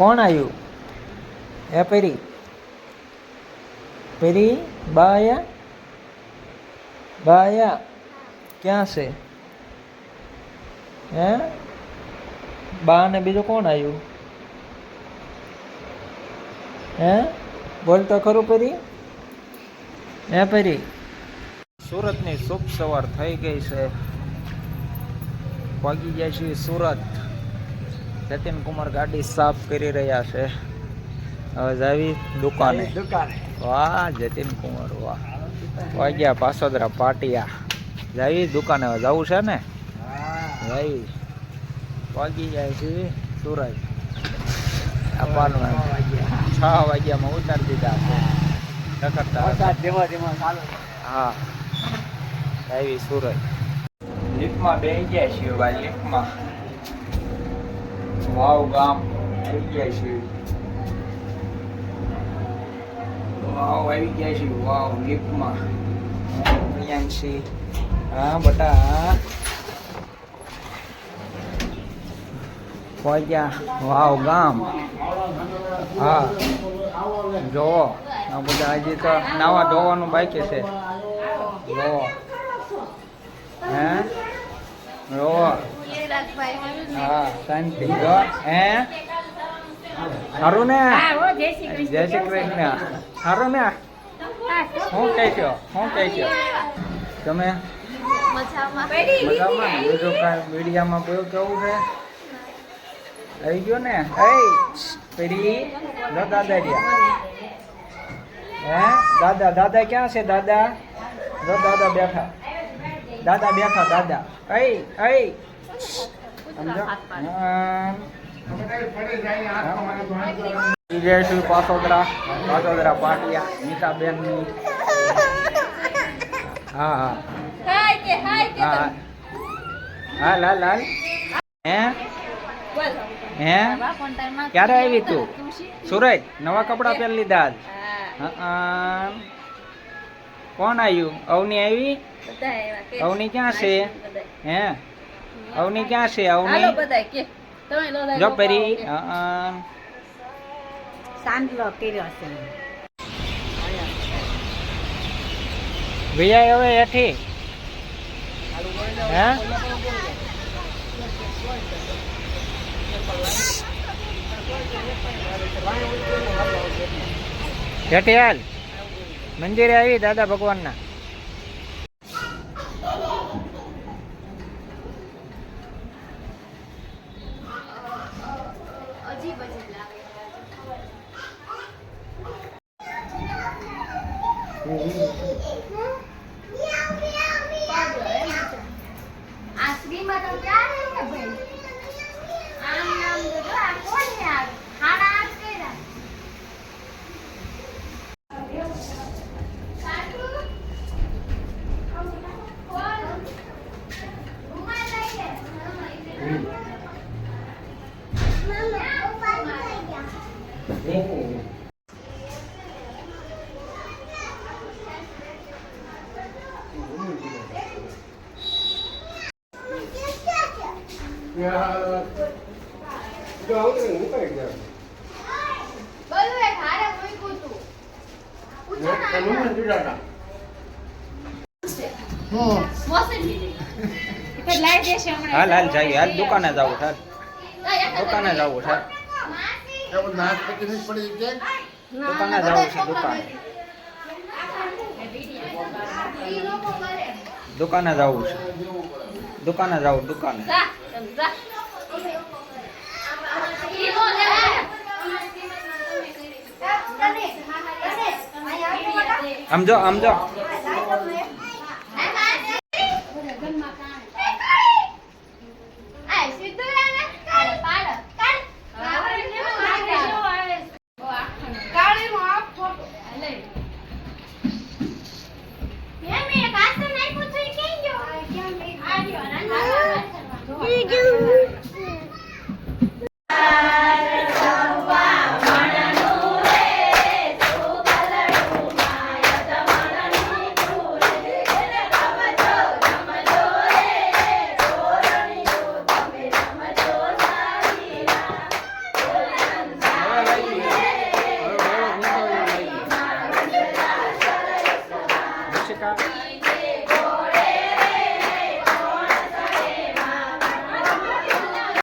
कौन आयु ए peri peri बाया बाया क्या से हैं बा ने बीजो कौन आयु हैं बोल तो खरू पेरी ए पेरी सूरत ની શુભ સવાર થઈ ગઈ છે વાગી જાય છે સુરત જતીન કુમાર ગાડી સાફ કરી રહ્યા છે હવે જાવી દુકાને વાહ જતીન કુમાર વાહ વાગ્યા પાસોદરા પાટિયા જાવી દુકાને હવે જવું છે ને જાવી વાગી જાય છે સુરત અપાર્ટમેન્ટ 6 વાગ્યામાં ઉતારી દીધા છે નકરતા ધીમા ધીમા ચાલુ હા આવી સુરત લિફ્ટમાં બેસી ગયા છીએ ભાઈ લિફ્ટમાં વાવ ગામ આવી ગયા છીએ વાવ આવી ગયા છીએ વાવ લિફ્ટમાં પ્રિયાંશી હા બટા પહોંચ્યા વાવ ગામ હા જોવો આ બધા હજી તો નાવા ધોવાનું બાકી છે જોવો હે જોવો હા શાંતિ જો હે સારું ને જય શ્રી કૃષ્ણ સારું ને શું કહે છો તમે મજામાં બીજું કાંઈ મીડિયામાં કયું કેવું છે આવી ગયો ને પેલી દાદા રહ્યા હે દાદા ક્યાં છે દાદા જો દાદા બેઠા દાદા સમજો જયશ્રી પાસોદરા પાટિયા નીતાબેન ની હા લાલ હે ક્યારે આવી તું સુરત નવા કપડા પહેરી લીધા આજ કોણ આવ્યું અવની આવી અવની ક્યાં છે હે અવની ક્યાં છે અવની જો પેરી સાંજલો કર્યો છે વિજય હવે એઠી હે હેઠી હાલ મંદિરે આવી દાદા ભગવાનના હાલ હાલ જઈએ હાલ દુકાને જવું છે દુકાને જવું છે દુકાને જવું છે દુકાને જવું દુકાને સમજો સમજો ગાઈને